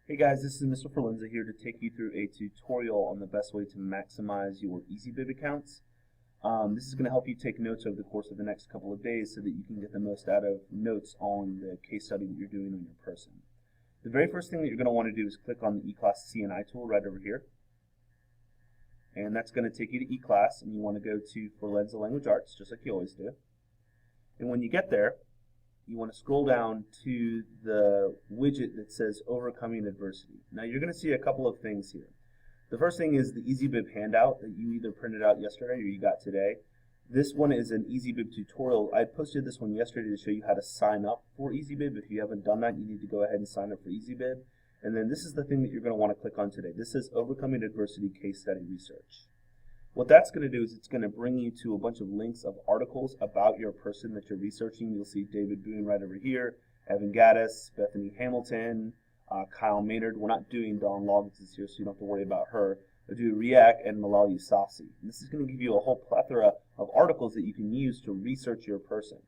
Hey guys, this is Mr. Forlenza here to take you through a tutorial on the best way to maximize your EasyBib accounts. This is going to help you take notes over the course of the next couple of days so that you can get the most out of notes on the case study that you're doing on your person. The very first thing that you're going to want to do is click on the eClass CNI tool right over here. And that's going to take you to eClass, and you want to go to Forlenza Language Arts, just like you always do. And when you get there, you want to scroll down to the widget that says Overcoming Adversity. Now you're going to see a couple of things here. The first thing is the EasyBib handout that you either printed out yesterday or you got today. This one is an EasyBib tutorial. I posted this one yesterday to show you how to sign up for EasyBib. If you haven't done that, you need to go ahead and sign up for EasyBib. And then this is the thing that you're going to want to click on today. This is Overcoming Adversity Case Study Research. What that's going to do is it's going to bring you to a bunch of links of articles about your person that you're researching. You'll see David Boone right over here, Evan Gaddis, Bethany Hamilton, Kyle Maynard. We're not doing Dawn Loggins this year, so you don't have to worry about her. We'll do Riek and Malal Yousafzai. This is going to give you a whole plethora of articles that you can use to research your person.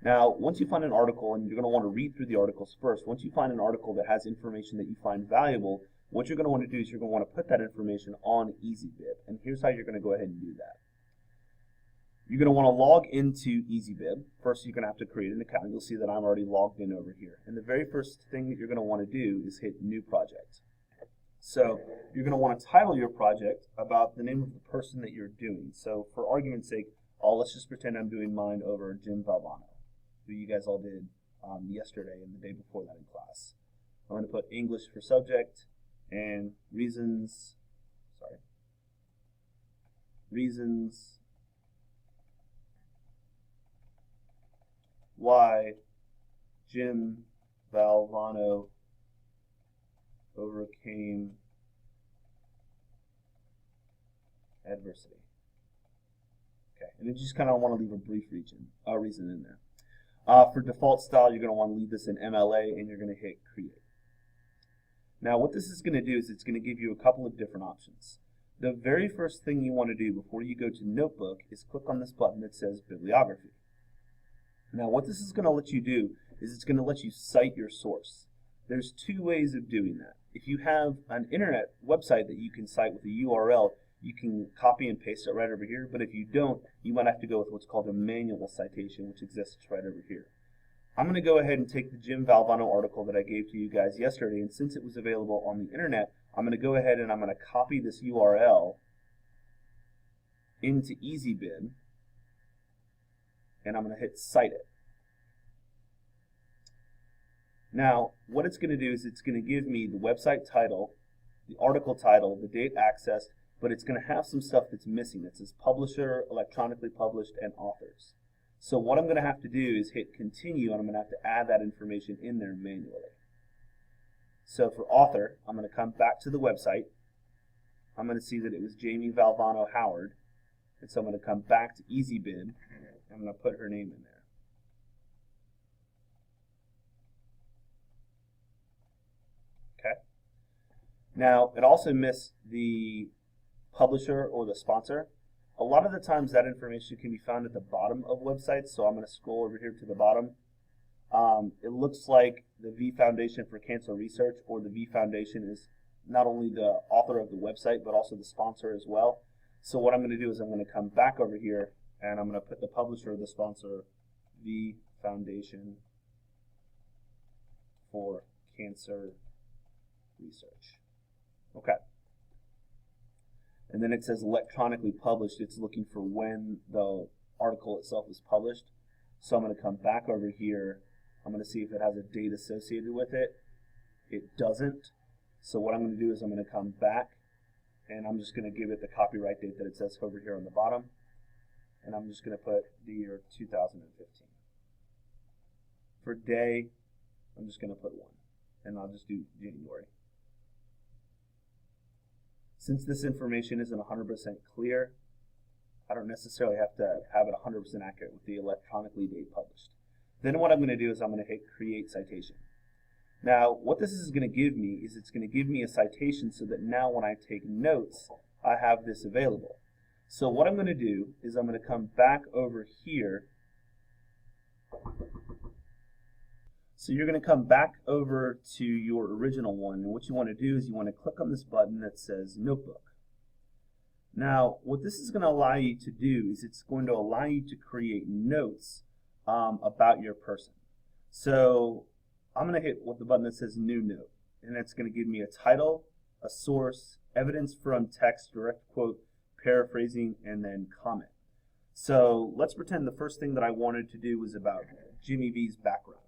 Now, once you find an article, and you're going to want to read through the articles first, once you find an article that has information that you find valuable, what you're going to want to do is you're going to want to put that information on EasyBib. And here's how you're going to go ahead and do that. You're going to want to log into EasyBib. First, you're going to have to create an account. You'll see that I'm already logged in over here. And the very first thing that you're going to want to do is hit New Project. So you're going to want to title your project about the name of the person that you're doing. So for argument's sake, let's just pretend I'm doing mine over Jim Valvano, who you guys all did yesterday and the day before that in class. I'm going to put English for subject and reasons why Jim Valvano overcame adversity. Okay, and then you just kind of want to leave a brief reason in there. For default style, you're going to want to leave this in MLA, and you're going to hit Create. Now, what this is going to do is it's going to give you a couple of different options. The very first thing you want to do before you go to Notebook is click on this button that says Bibliography. Now, what this is going to let you do is it's going to let you cite your source. There's two ways of doing that. If you have an internet website that you can cite with a URL, you can copy and paste it right over here, but if you don't, you might have to go with what's called a manual citation, which exists right over here. I'm going to go ahead and take the Jim Valvano article that I gave to you guys yesterday, and since it was available on the internet, I'm going to go ahead and I'm going to copy this URL into EasyBib, and I'm going to hit Cite It. Now, what it's going to do is it's going to give me the website title, the article title, the date accessed, but it's going to have some stuff that's missing. It says publisher, electronically published, and authors. So what I'm going to have to do is hit Continue, and I'm going to have to add that information in there manually. So for author, I'm going to come back to the website. I'm going to see that it was Jamie Valvano Howard, and so I'm going to come back to EasyBib. I'm going to put her name in there. Okay. Now, it also missed the publisher or the sponsor. A lot of the times that information can be found at the bottom of websites, so I'm going to scroll over here to the bottom. It looks like the V Foundation for Cancer Research, or the V Foundation, is not only the author of the website, but also the sponsor as well. So what I'm going to do is I'm going to come back over here, and I'm going to put the publisher or the sponsor, V Foundation for Cancer Research. Okay. And then it says electronically published. It's looking for when the article itself is published. So I'm going to come back over here. I'm going to see if it has a date associated with it. It doesn't. So what I'm going to do is I'm going to come back, and I'm just going to give it the copyright date that it says over here on the bottom. And I'm just going to put the year 2015. For day, I'm just going to put 1. And I'll just do January. Since this information isn't 100% clear, I don't necessarily have to have it 100% accurate with the electronically date published. Then what I'm going to do is I'm going to hit Create Citation. Now, what this is going to give me is it's going to give me a citation so that now when I take notes, I have this available. So what I'm going to do is I'm going to come back over here So you're going to come back over to your original one, and what you want to do is you want to click on this button that says Notebook. Now, what this is going to allow you to do is it's going to allow you to create notes about your person. So I'm going to hit the button that says New Note, and it's going to give me a title, a source, evidence from text, direct quote, paraphrasing, and then comment. So let's pretend the first thing that I wanted to do was about Jimmy V's background.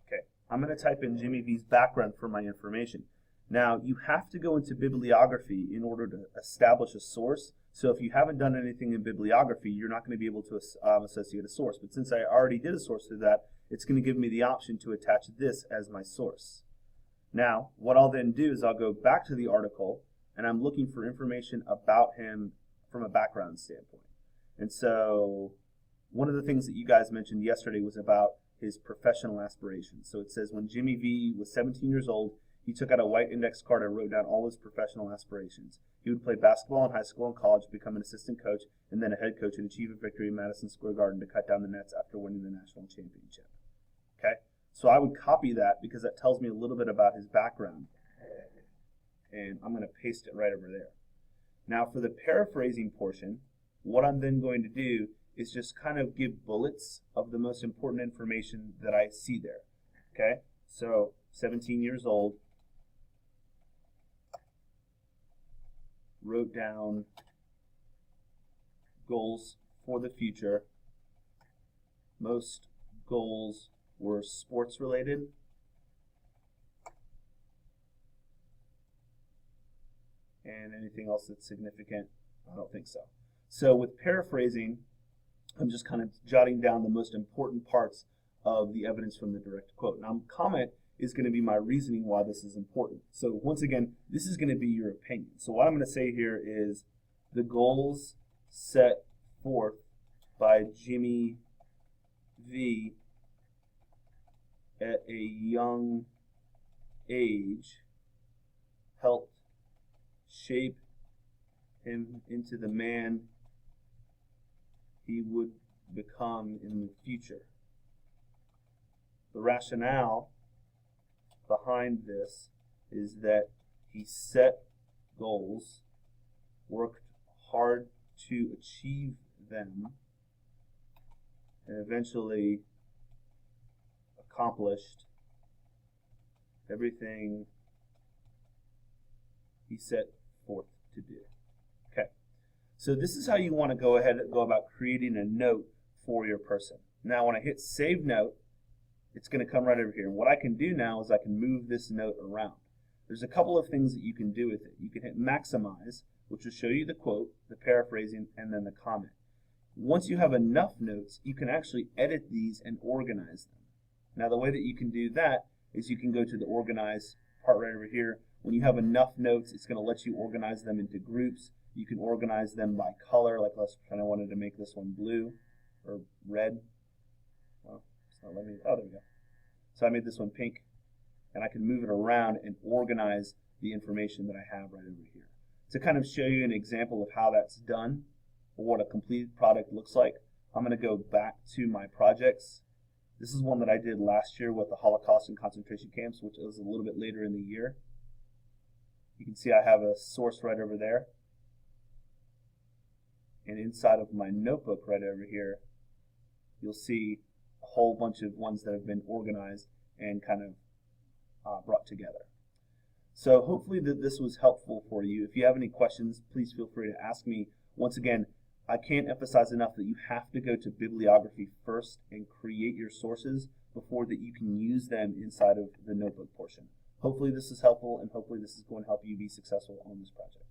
Okay, I'm going to type in Jimmy V's background for my information. Now, you have to go into bibliography in order to establish a source. So if you haven't done anything in bibliography, you're not going to be able to associate a source. But since I already did a source through that, it's going to give me the option to attach this as my source. Now, what I'll then do is I'll go back to the article, and I'm looking for information about him from a background standpoint. And so one of the things that you guys mentioned yesterday was about his professional aspirations. So it says when Jimmy V was 17 years old, he took out a white index card and wrote down all his professional aspirations. He would play basketball in high school and college, become an assistant coach, and then a head coach, and achieve a victory in Madison Square Garden to cut down the nets after winning the national championship. Okay? So I would copy that because that tells me a little bit about his background. And I'm going to paste it right over there. Now for the paraphrasing portion, what I'm then going to do is just kind of give bullets of the most important information that I see there. Okay? So 17 years old, wrote down goals for the future. Most goals were sports related. And anything else that's significant? I don't think so. So with paraphrasing, I'm just kind of jotting down the most important parts of the evidence from the direct quote. Now, comment is going to be my reasoning why this is important. So once again, this is going to be your opinion. So what I'm going to say here is the goals set forth by Jimmy V at a young age helped shape him into the man he would become in the future. The rationale behind this is that he set goals, worked hard to achieve them, and eventually accomplished everything he set forth to do. Okay, so this is how you want to go about creating a note for your person. Now when I hit Save Note, it's going to come right over here. And what I can do now is I can move this note around. There's a couple of things that you can do with it. You can hit Maximize, which will show you the quote, the paraphrasing, and then the comment. Once you have enough notes, you can actually edit these and organize them. Now the way that you can do that is you can go to the Organize part right over here. When you have enough notes, it's going to let you organize them into groups. You can organize them by color, like let's pretend I wanted to make this one blue or red. Well, it's not letting me, oh, there we go. So I made this one pink, and I can move it around and organize the information that I have right over here. To kind of show you an example of how that's done, or what a completed product looks like, I'm going to go back to my projects. This is one that I did last year with the Holocaust and concentration camps, which was a little bit later in the year. You can see I have a source right over there. And inside of my notebook right over here, you'll see a whole bunch of ones that have been organized and kind of brought together. So hopefully this was helpful for you. If you have any questions, please feel free to ask me. Once again, I can't emphasize enough that you have to go to bibliography first and create your sources before that you can use them inside of the notebook portion. Hopefully this is helpful, and hopefully this is going to help you be successful on this project.